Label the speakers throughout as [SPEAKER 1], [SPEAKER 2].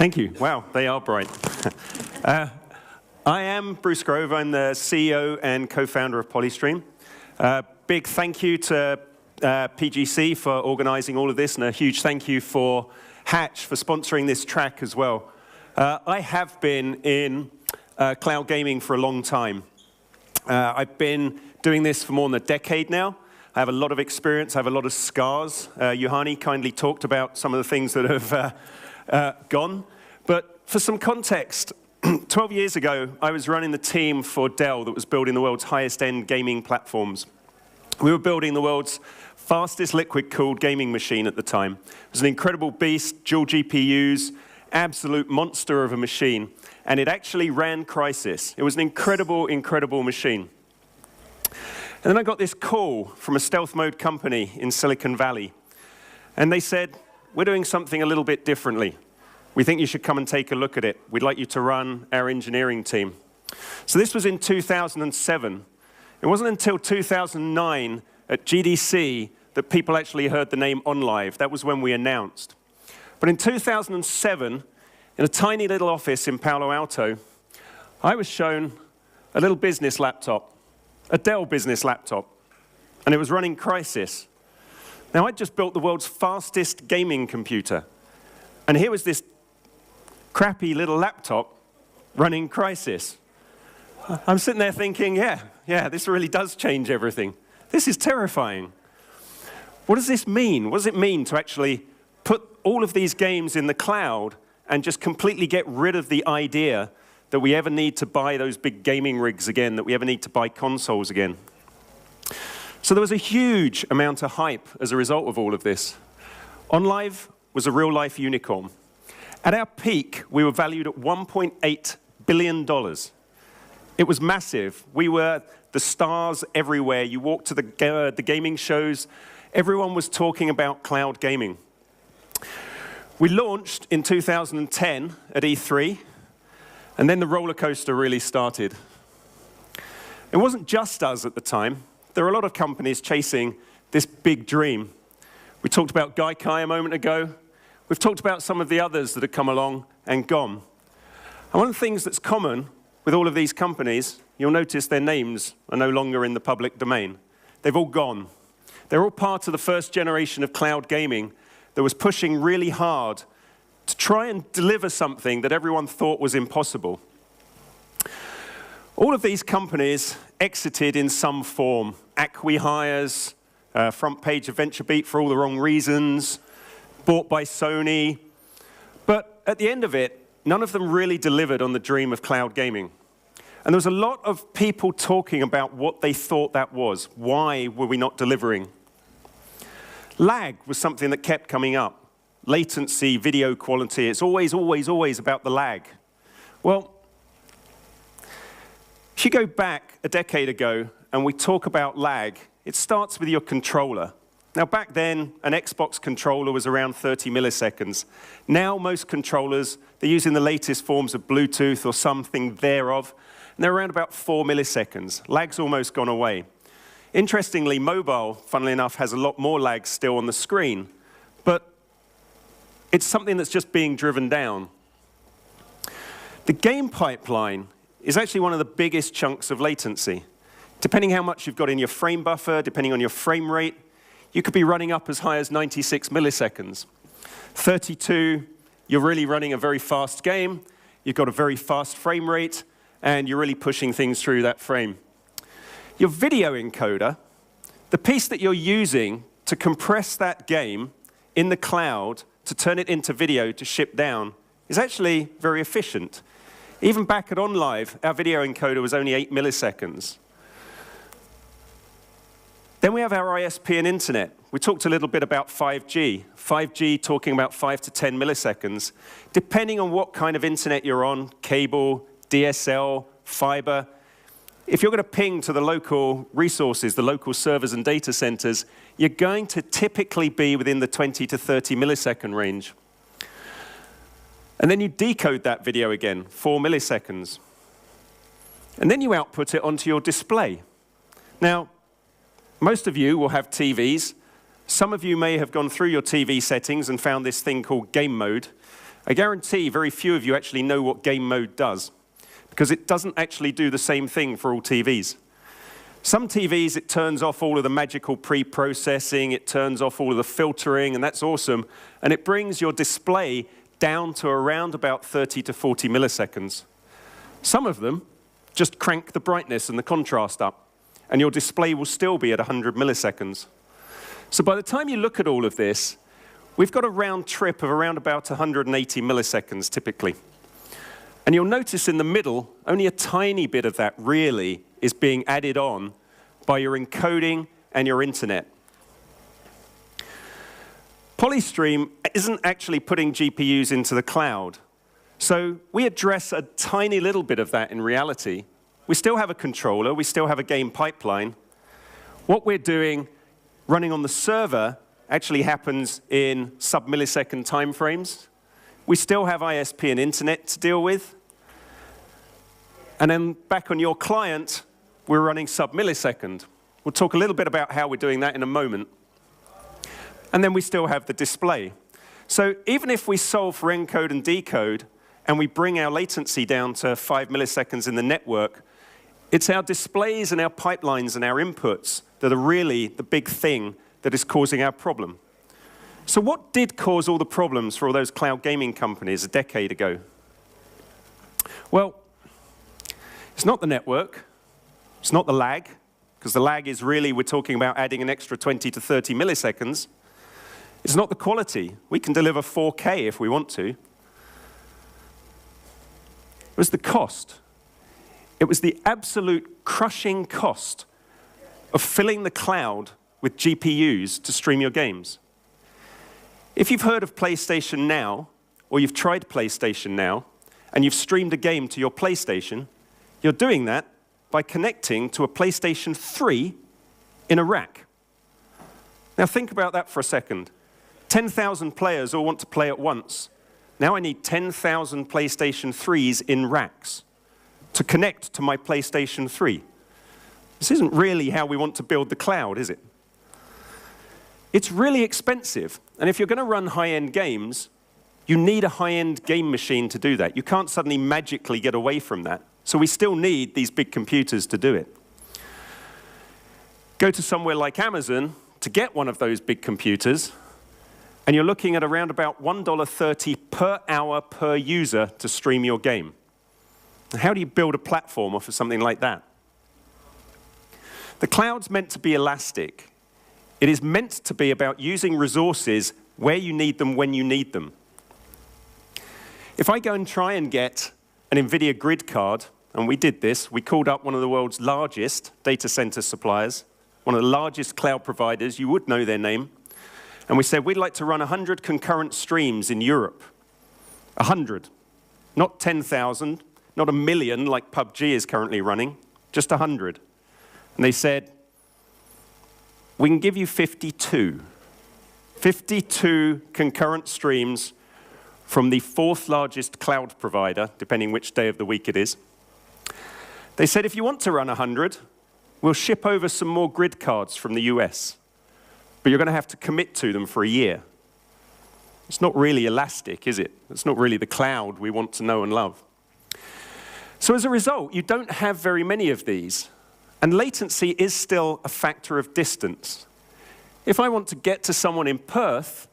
[SPEAKER 1] Thank you. Wow, they are bright. I am Bruce Grove. I'm the CEO and co-founder of Polystream. Big thank you to PGC for organizing all of this, and a huge thank you for Hatch for sponsoring this track as well. I have been in cloud gaming for a long time. I've been doing this for more than a decade now. I have a lot of experience. I have a lot of scars. Juhani kindly talked about some of the things that have gone. But for some context, 12 years ago, I was running the team for Dell that was building the world's highest-end gaming platforms. We were building the world's fastest liquid-cooled gaming machine at the time. It was an incredible beast, dual GPUs, absolute monster of a machine. And it actually ran Crysis. It was an incredible, incredible machine. And then I got this call from a stealth mode company in Silicon Valley. And they said, we're doing something a little bit differently. We think you should come and take a look at it. We'd like you to run our engineering team. So this was in 2007. It wasn't until 2009 at GDC that people actually heard the name OnLive. That was when we announced. But in 2007, in a tiny little office in Palo Alto, I was shown a little business laptop, a Dell business laptop, and it was running Crysis. Now, I'd just built the world's fastest gaming computer, and here was this crappy little laptop running Crysis. I'm sitting there thinking, yeah, this really does change everything. This is terrifying. What does this mean? What does it mean to actually put all of these games in the cloud and just completely get rid of the idea that we ever need to buy those big gaming rigs again, that we ever need to buy consoles again? So there was a huge amount of hype as a result of all of this. OnLive was a real-life unicorn. At our peak, we were valued at $1.8 billion. It was massive. We were the stars everywhere. You walked to the gaming shows. Everyone was talking about cloud gaming. We launched in 2010 at E3, and then the roller coaster really started. It wasn't just us at the time. There were a lot of companies chasing this big dream. We talked about Gaikai a moment ago. We've talked about some of the others that have come along and gone. And one of the things that's common with all of these companies, you'll notice their names are no longer in the public domain. They've all gone. They're all part of the first generation of cloud gaming that was pushing really hard to try and deliver something that everyone thought was impossible. All of these companies exited in some form. Acqui-hires, front page of VentureBeat for all the wrong reasons, bought by Sony. But at the end of it, none of them really delivered on the dream of cloud gaming. And there was a lot of people talking about what they thought that was. Why were we not delivering? Lag was something that kept coming up. Latency, video quality, it's always, always, always about the lag. Well, if you go back a decade ago and we talk about lag, it starts with your controller. Now, back then, an Xbox controller was around 30 milliseconds. Now, most controllers, they're using the latest forms of Bluetooth or something thereof, and they're around about 4 milliseconds. Lag's almost gone away. Interestingly, mobile, funnily enough, has a lot more lag still on the screen, but it's something that's just being driven down. The game pipeline is actually one of the biggest chunks of latency. Depending how much you've got in your frame buffer, depending on your frame rate, you could be running up as high as 96 milliseconds. 32, you're really running a very fast game, you've got a very fast frame rate, and you're really pushing things through that frame. Your video encoder, the piece that you're using to compress that game in the cloud to turn it into video to ship down, is actually very efficient. Even back at OnLive, our video encoder was only 8 milliseconds. Then we have our ISP and internet. We talked a little bit about 5G. 5G talking about 5 to 10 milliseconds. Depending on what kind of internet you're on, cable, DSL, fiber, if you're going to ping to the local resources, the local servers and data centers, you're going to typically be within the 20 to 30 millisecond range. And then you decode that video again, 4 milliseconds. And then you output it onto your display. Now, most of you will have TVs. Some of you may have gone through your TV settings and found this thing called game mode. I guarantee very few of you actually know what game mode does, because it doesn't actually do the same thing for all TVs. Some TVs, it turns off all of the magical pre-processing, it turns off all of the filtering, and that's awesome, and it brings your display down to around about 30 to 40 milliseconds. Some of them just crank the brightness and the contrast up, and your display will still be at 100 milliseconds. So by the time you look at all of this, we've got a round trip of around about 180 milliseconds typically. And you'll notice in the middle, only a tiny bit of that really is being added on by your encoding and your internet. Polystream isn't actually putting GPUs into the cloud. So we address a tiny little bit of that in reality. We still have a controller, we still have a game pipeline. What we're doing running on the server actually happens in sub-millisecond timeframes. We still have ISP and internet to deal with. And then back on your client, we're running sub-millisecond. We'll talk a little bit about how we're doing that in a moment. And then we still have the display. So even if we solve for encode and decode, and we bring our latency down to 5 milliseconds in the network, it's our displays and our pipelines and our inputs that are really the big thing that is causing our problem. So what did cause all the problems for all those cloud gaming companies a decade ago? Well, it's not the network, it's not the lag, because the lag is really, we're talking about adding an extra 20 to 30 milliseconds. It's not the quality. We can deliver 4K if we want to. It was the cost. It was the absolute crushing cost of filling the cloud with GPUs to stream your games. If you've heard of PlayStation Now, or you've tried PlayStation Now, and you've streamed a game to your PlayStation, you're doing that by connecting to a PlayStation 3 in a rack. Now think about that for a second. 10,000 players all want to play at once. Now I need 10,000 PlayStation 3s in racks to connect to my PlayStation 3. This isn't really how we want to build the cloud, is it? It's really expensive, and if you're going to run high-end games, you need a high-end game machine to do that. You can't suddenly magically get away from that. So we still need these big computers to do it. Go to somewhere like Amazon to get one of those big computers, and you're looking at around about $1.30 per hour per user to stream your game. How do you build a platform off of something like that? The cloud's meant to be elastic. It is meant to be about using resources where you need them, when you need them. If I go and try and get an NVIDIA grid card, and we did this, we called up one of the world's largest data center suppliers, one of the largest cloud providers, you would know their name, and we said, we'd like to run 100 concurrent streams in Europe. 100. Not 10,000, not 1 million like PUBG is currently running, just 100. And they said, we can give you 52. 52 concurrent streams from the 4th largest cloud provider, depending which day of the week it is. They said, if you want to run 100, we'll ship over some more grid cards from the US. But you're going to have to commit to them for a year. It's not really elastic, is it? It's not really the cloud we want to know and love. So as a result, you don't have very many of these. And latency is still a factor of distance. If I want to get to someone in Perth,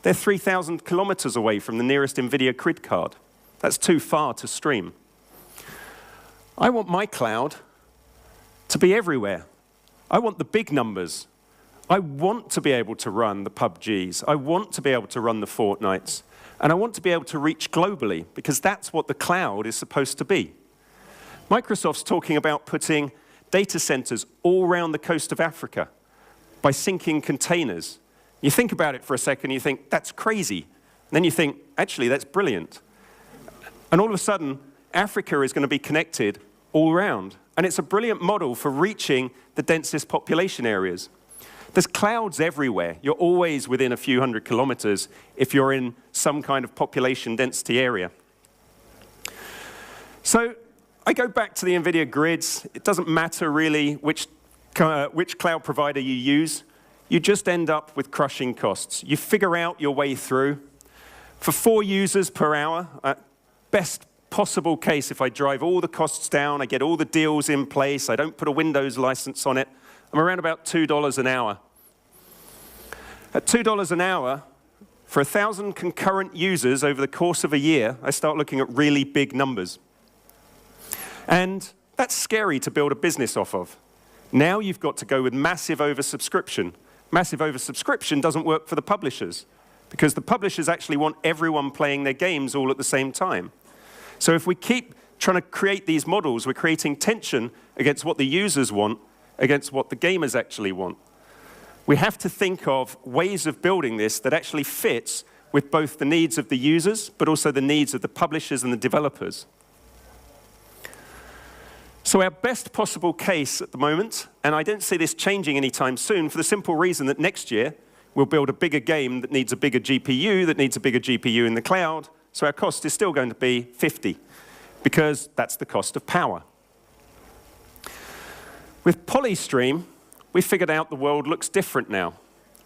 [SPEAKER 1] they're 3,000 kilometers away from the nearest NVIDIA grid card. That's too far to stream. I want my cloud to be everywhere. I want the big numbers. I want to be able to run the PUBGs. I want to be able to run the Fortnites. And I want to be able to reach globally, because that's what the cloud is supposed to be. Microsoft's talking about putting data centers all around the coast of Africa by sinking containers. You think about it for a second, you think, that's crazy. And then you think, actually, that's brilliant. And all of a sudden, Africa is going to be connected all around. And it's a brilliant model for reaching the densest population areas. There's clouds everywhere. You're always within a few hundred kilometers if you're in some kind of population density area. So I go back to the NVIDIA grids. It doesn't matter really which cloud provider you use. You just end up with crushing costs. You figure out your way through. For 4 users per hour, best possible case, if I drive all the costs down, I get all the deals in place, I don't put a Windows license on it, I'm around about $2 an hour. At $2 an hour, for 1,000 concurrent users over the course of a year, I start looking at really big numbers. And that's scary to build a business off of. Now you've got to go with massive oversubscription. Massive oversubscription doesn't work for the publishers, because the publishers actually want everyone playing their games all at the same time. So if we keep trying to create these models, we're creating tension against what the users want, against what the gamers actually want. We have to think of ways of building this that actually fits with both the needs of the users, but also the needs of the publishers and the developers. So our best possible case at the moment, and I don't see this changing anytime soon, for the simple reason that next year we'll build a bigger game that needs a bigger GPU, that needs a bigger GPU in the cloud, so our cost is still going to be 50, because that's the cost of power. With Polystream, we figured out the world looks different now.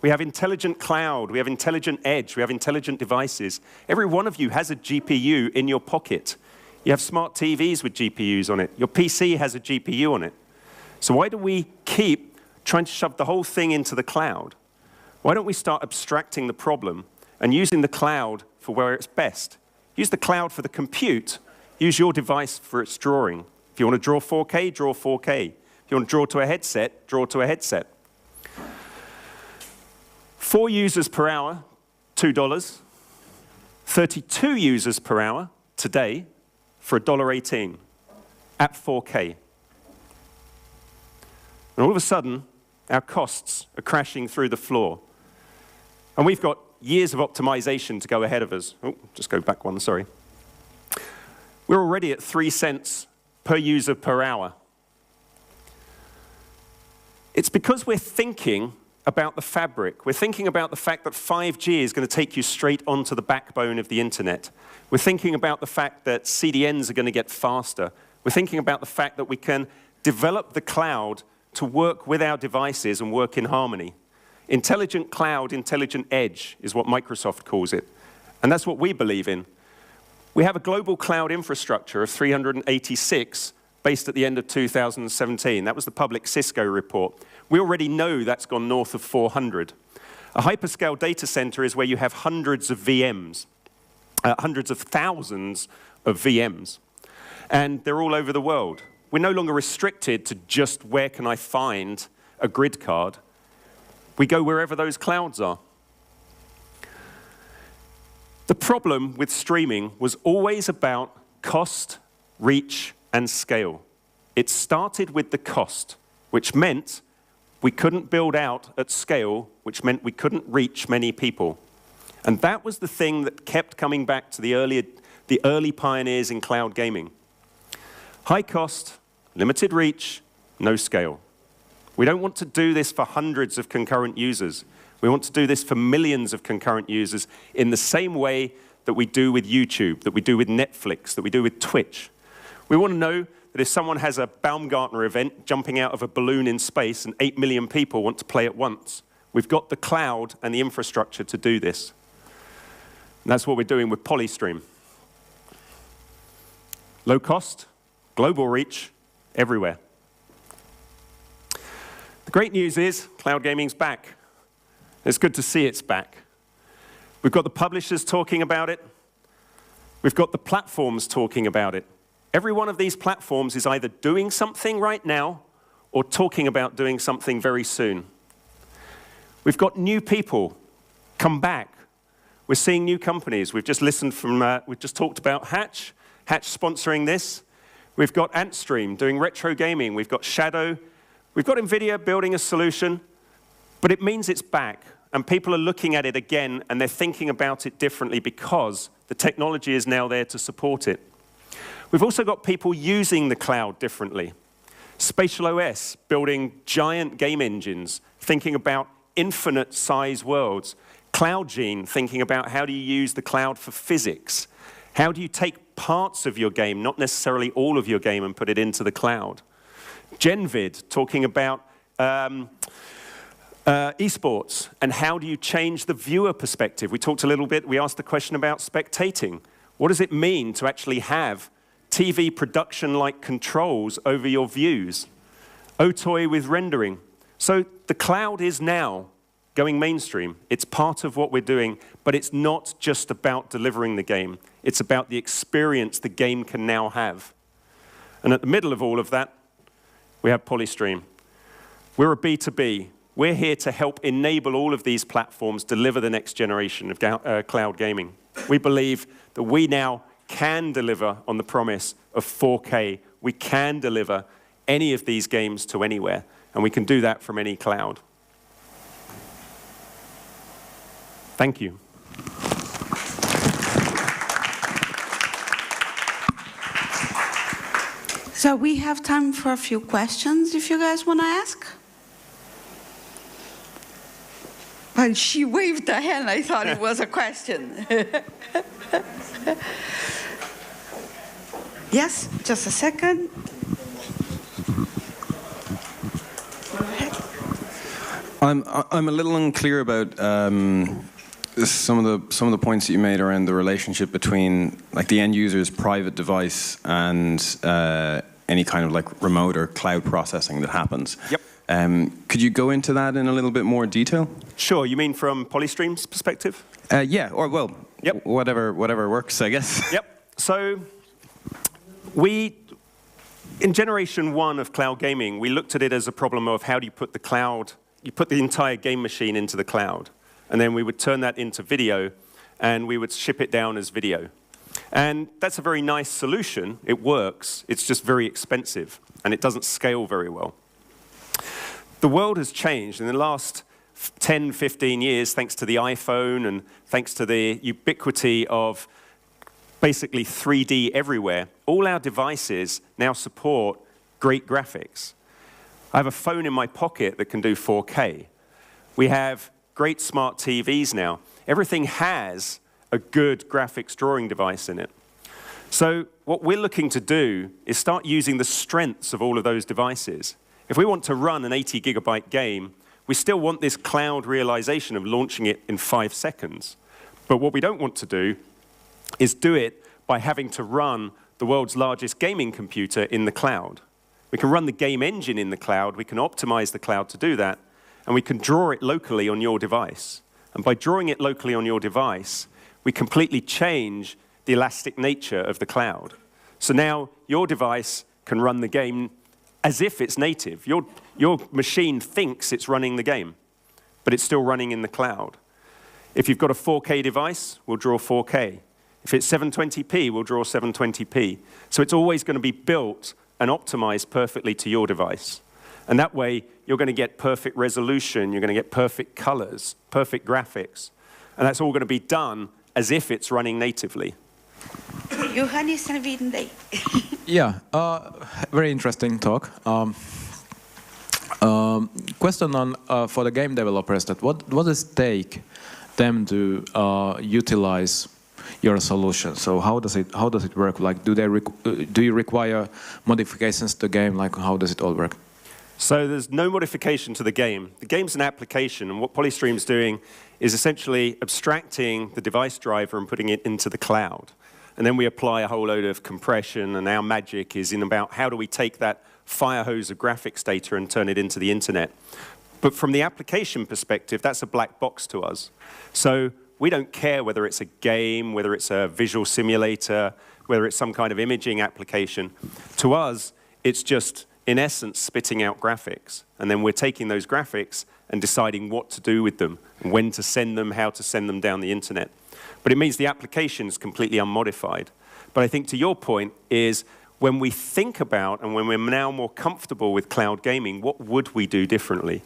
[SPEAKER 1] We have intelligent cloud, we have intelligent edge, we have intelligent devices. Every one of you has a GPU in your pocket. You have smart TVs with GPUs on it. Your PC has a GPU on it. So why do we keep trying to shove the whole thing into the cloud? Why don't we start abstracting the problem and using the cloud for where it's best? Use the cloud for the compute. Use your device for its drawing. If you want to draw 4K, draw 4K. If you want to draw to a headset, draw to a headset. 4 users per hour, $2. 32 users per hour today for $1.18 at 4K. And all of a sudden, our costs are crashing through the floor. And we've got years of optimization to go ahead of us. Oh, just go back one, sorry. We're already at 3 cents per user per hour. It's because we're thinking about the fabric. We're thinking about the fact that 5G is going to take you straight onto the backbone of the internet. We're thinking about the fact that CDNs are going to get faster. We're thinking about the fact that we can develop the cloud to work with our devices and work in harmony. Intelligent cloud, intelligent edge is what Microsoft calls it. And that's what we believe in. We have a global cloud infrastructure of 386 based at the end of 2017. That was the public Cisco report. We already know that's gone north of 400. A hyperscale data center is where you have hundreds of VMs, hundreds of thousands of VMs. And they're all over the world. We're no longer restricted to just where can I find a grid card. We go wherever those clouds are. The problem with streaming was always about cost, reach, and scale. It started with the cost, which meant we couldn't build out at scale, which meant we couldn't reach many people. And that was the thing that kept coming back to the early pioneers in cloud gaming. High cost, limited reach, no scale. We don't want to do this for hundreds of concurrent users. We want to do this for millions of concurrent users in the same way that we do with YouTube, that we do with Netflix, that we do with Twitch. We want to know that if someone has a Baumgartner event jumping out of a balloon in space and 8 million people want to play at once, we've got the cloud and the infrastructure to do this. And that's what we're doing with Polystream. Low cost, global reach, everywhere. The great news is cloud gaming's back. It's good to see it's back. We've got the publishers talking about it. We've got the platforms talking about it. Every one of these platforms is either doing something right now or talking about doing something very soon. We've got new people come back. We're seeing new companies. We've just talked about Hatch sponsoring this. We've got Antstream doing retro gaming. We've got Shadow. We've got NVIDIA building a solution, but it means it's back. And people are looking at it again, and they're thinking about it differently because the technology is now there to support it. We've also got people using the cloud differently. Spatial OS building giant game engines, thinking about infinite size worlds. CloudGene thinking about how do you use the cloud for physics. How do you take parts of your game, not necessarily all of your game, and put it into the cloud. GenVid talking about Esports, and how do you change the viewer perspective? We talked a little bit, we asked the question about spectating. What does it mean to actually have TV production-like controls over your views? OTOY with rendering. So the cloud is now going mainstream. It's part of what we're doing, but it's not just about delivering the game. It's about the experience the game can now have. And at the middle of all of that, we have Polystream. We're a B2B. We're here to help enable all of these platforms deliver the next generation of cloud gaming. We believe that we now can deliver on the promise of 4K. We can deliver any of these games to anywhere, and we can do that from any cloud. Thank you.
[SPEAKER 2] So we have time for a few questions if you guys want to ask. And she waved her hand, I thought it was a question. Yes, just a second.
[SPEAKER 3] I'm a little unclear about some of the points that you made around the relationship between like the end user's private device and any kind of like remote or cloud processing that happens.
[SPEAKER 1] Yep.
[SPEAKER 3] Could you go into that in a little bit more detail?
[SPEAKER 1] Sure. You mean from Polystream's perspective?
[SPEAKER 3] Yeah. Or well,
[SPEAKER 1] yep.
[SPEAKER 3] Whatever works, I guess.
[SPEAKER 1] Yep. So in generation 1 of cloud gaming, we looked at it as a problem of how do you put the cloud. You put the entire game machine into the cloud, and then we would turn that into video, and we would ship it down as video. And that's a very nice solution. It works. It's just very expensive, and it doesn't scale very well. The world has changed in the last 10, 15 years, thanks to the iPhone and thanks to the ubiquity of basically 3D everywhere. All our devices now support great graphics. I have a phone in my pocket that can do 4K. We have great smart TVs now. Everything has a good graphics drawing device in it. So what we're looking to do is start using the strengths of all of those devices. If we want to run an 80 gigabyte game, we still want this cloud realization of launching it in 5 seconds. But what we don't want to do is do it by having to run the world's largest gaming computer in the cloud. We can run the game engine in the cloud, we can optimize the cloud to do that, and we can draw it locally on your device. And by drawing it locally on your device, we completely change the elastic nature of the cloud. So now your device can run the game as if it's native. Your machine thinks it's running the game, but it's still running in the cloud. If you've got a 4K device, we'll draw 4K. If it's 720p, we'll draw 720p. So it's always going to be built and optimized perfectly to your device. And that way, you're going to get perfect resolution, you're going to get perfect colors, perfect graphics. And that's all going to be done as if it's running natively.
[SPEAKER 2] Johannes and Videndey.
[SPEAKER 4] Yeah, very interesting talk. Question on for the game developers: that what does it take them to utilize your solution? So how does it work? Like, do you require modifications to the game? Like, how does it all work?
[SPEAKER 1] So there's no modification to the game. The game's an application, and what Polystream's doing is essentially abstracting the device driver and putting it into the cloud. And then we apply a whole load of compression, and our magic is in about how do we take that fire hose of graphics data and turn it into the internet. But from the application perspective, that's a black box to us. So we don't care whether it's a game, whether it's a visual simulator, whether it's some kind of imaging application. To us, it's just, in essence, spitting out graphics. And then we're taking those graphics and deciding what to do with them, when to send them, how to send them down the internet. But it means the application is completely unmodified. But I think to your point is when we think about and when we're now more comfortable with cloud gaming, what would we do differently?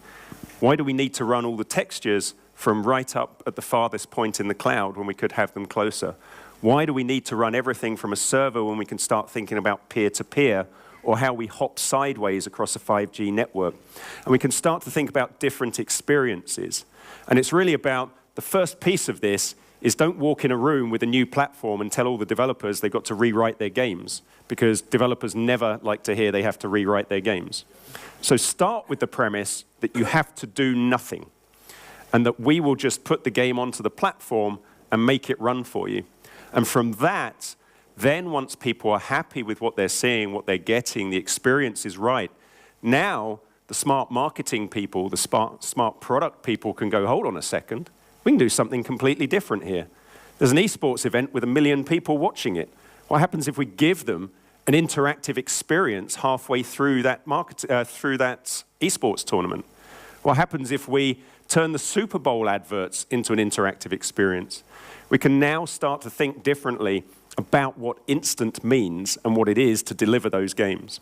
[SPEAKER 1] Why do we need to run all the textures from right up at the farthest point in the cloud when we could have them closer? Why do we need to run everything from a server when we can start thinking about peer-to-peer or how we hop sideways across a 5G network? And we can start to think about different experiences. And it's really about the first piece of this is don't walk in a room with a new platform and tell all the developers they've got to rewrite their games, because developers never like to hear they have to rewrite their games. So start with the premise that you have to do nothing. and that we will just put the game onto the platform and make it run for you. And from that, then once people are happy with what they're seeing, what they're getting, the experience is right, now the smart marketing people, the smart product people can go, hold on a second, we can do something completely different here. There's an esports event with 1 million people watching it. What happens if we give them an interactive experience halfway through that esports tournament? What happens if we turn the Super Bowl adverts into an interactive experience? We can now start to think differently about what instant means and what it is to deliver those games.